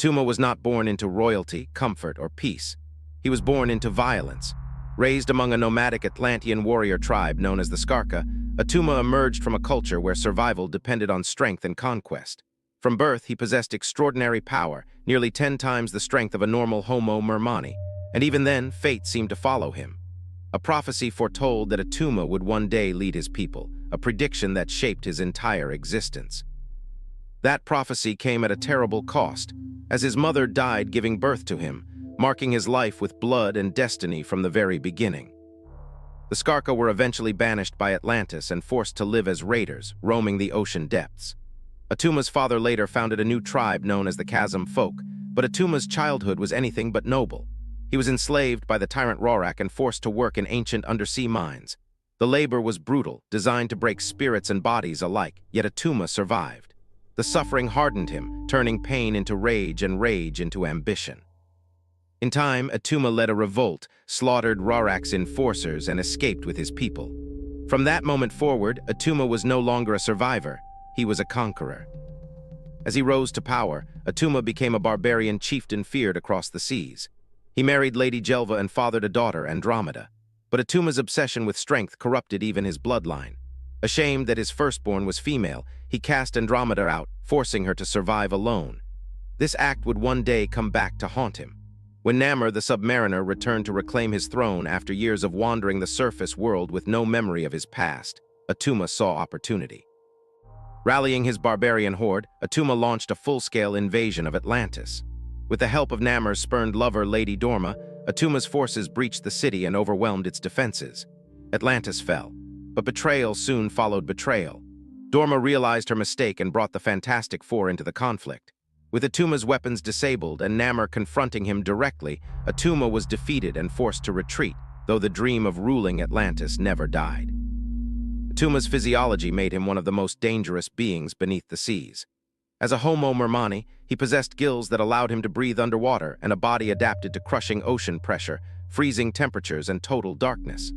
Attuma was not born into royalty, comfort, or peace. He was born into violence. Raised among a nomadic Atlantean warrior tribe known as the Skarka, Attuma emerged from a culture where survival depended on strength and conquest. From birth, he possessed extraordinary power, nearly 10 times the strength of a normal Homo mermani, and even then, fate seemed to follow him. A prophecy foretold that Attuma would one day lead his people, a prediction that shaped his entire existence. That prophecy came at a terrible cost, as his mother died giving birth to him, marking his life with blood and destiny from the very beginning. The Skarka were eventually banished by Atlantis and forced to live as raiders, roaming the ocean depths. Attuma's father later founded a new tribe known as the Chasm Folk, but Attuma's childhood was anything but noble. He was enslaved by the tyrant Rorak and forced to work in ancient undersea mines. The labor was brutal, designed to break spirits and bodies alike, yet Attuma survived. The suffering hardened him, turning pain into rage and rage into ambition. In time, Attuma led a revolt, slaughtered Rorak's enforcers, and escaped with his people. From that moment forward, Attuma was no longer a survivor, he was a conqueror. As he rose to power, Attuma became a barbarian chieftain feared across the seas. He married Lady Jelva and fathered a daughter, Andromeda. But Attuma's obsession with strength corrupted even his bloodline. Ashamed that his firstborn was female, he cast Andromeda out, forcing her to survive alone. This act would one day come back to haunt him. When Namor, the submariner, returned to reclaim his throne after years of wandering the surface world with no memory of his past, Attuma saw opportunity. Rallying his barbarian horde, Attuma launched a full-scale invasion of Atlantis. With the help of Namor's spurned lover, Lady Dorma, Attuma's forces breached the city and overwhelmed its defenses. Atlantis fell, but betrayal soon followed betrayal. Dorma realized her mistake and brought the Fantastic Four into the conflict. With Attuma's weapons disabled and Namor confronting him directly, Attuma was defeated and forced to retreat, though the dream of ruling Atlantis never died. Attuma's physiology made him one of the most dangerous beings beneath the seas. As a Homo mermani, he possessed gills that allowed him to breathe underwater and a body adapted to crushing ocean pressure, freezing temperatures, and total darkness.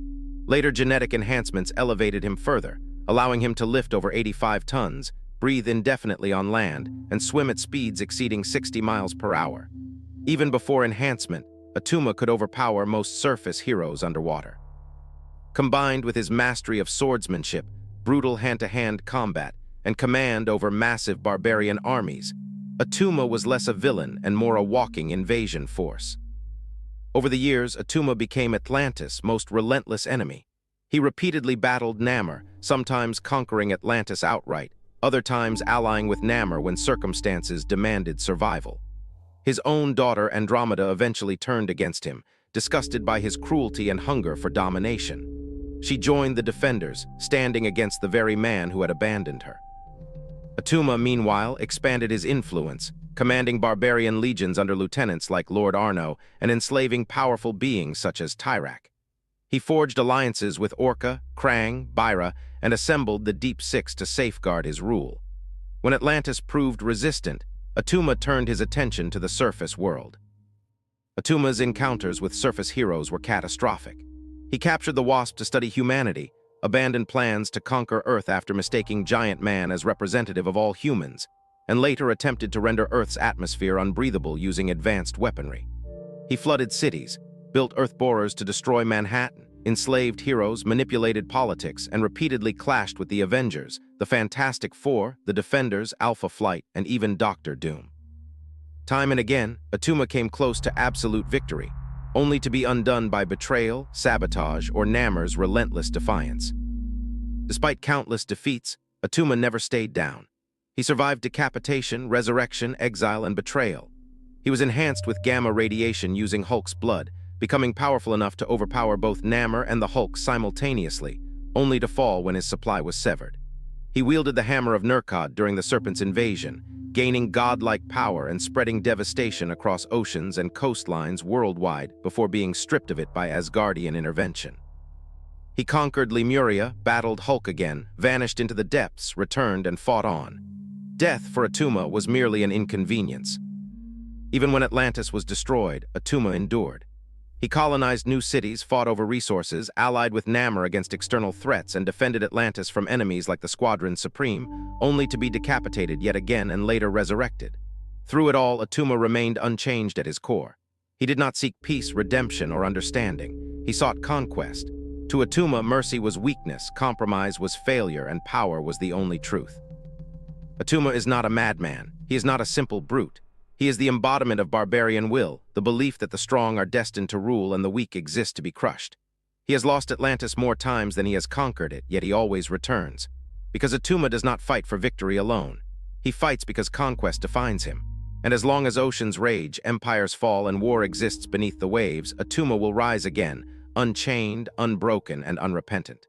Later genetic enhancements elevated him further, allowing him to lift over 85 tons, breathe indefinitely on land, and swim at speeds exceeding 60 miles per hour. Even before enhancement, Attuma could overpower most surface heroes underwater. Combined with his mastery of swordsmanship, brutal hand-to-hand combat, and command over massive barbarian armies, Attuma was less a villain and more a walking invasion force. Over the years, Attuma became Atlantis' most relentless enemy. He repeatedly battled Namor, sometimes conquering Atlantis outright, other times allying with Namor when circumstances demanded survival. His own daughter Andromeda eventually turned against him, disgusted by his cruelty and hunger for domination. She joined the Defenders, standing against the very man who had abandoned her. Attuma, meanwhile, expanded his influence, commanding barbarian legions under lieutenants like Lord Arno and enslaving powerful beings such as Tyrak. He forged alliances with Orca, Krang, Byra, and assembled the Deep Six to safeguard his rule. When Atlantis proved resistant, Attuma turned his attention to the surface world. Attuma's encounters with surface heroes were catastrophic. He captured the Wasp to study humanity, abandoned plans to conquer Earth after mistaking Giant Man as representative of all humans, and later attempted to render Earth's atmosphere unbreathable using advanced weaponry. He flooded cities, built Earth borers to destroy Manhattan, enslaved heroes, manipulated politics, and repeatedly clashed with the Avengers, the Fantastic Four, the Defenders, Alpha Flight, and even Doctor Doom. Time and again, Attuma came close to absolute victory, only to be undone by betrayal, sabotage, or Namor's relentless defiance. Despite countless defeats, Attuma never stayed down. He survived decapitation, resurrection, exile, and betrayal. He was enhanced with gamma radiation using Hulk's blood, becoming powerful enough to overpower both Namor and the Hulk simultaneously, only to fall when his supply was severed. He wielded the hammer of Nurkad during the Serpent's invasion, gaining godlike power and spreading devastation across oceans and coastlines worldwide before being stripped of it by Asgardian intervention. He conquered Lemuria, battled Hulk again, vanished into the depths, returned, and fought on. Death for Attuma was merely an inconvenience. Even when Atlantis was destroyed, Attuma endured. He colonized new cities, fought over resources, allied with Namor against external threats, and defended Atlantis from enemies like the Squadron Supreme, only to be decapitated yet again and later resurrected. Through it all, Attuma remained unchanged at his core. He did not seek peace, redemption, or understanding. He sought conquest. To Attuma, mercy was weakness, compromise was failure, and power was the only truth. Attuma is not a madman. He is not a simple brute. He is the embodiment of barbarian will, the belief that the strong are destined to rule and the weak exist to be crushed. He has lost Atlantis more times than he has conquered it, yet he always returns. Because Attuma does not fight for victory alone. He fights because conquest defines him. And as long as oceans rage, empires fall, and war exists beneath the waves, Attuma will rise again, unchained, unbroken, and unrepentant.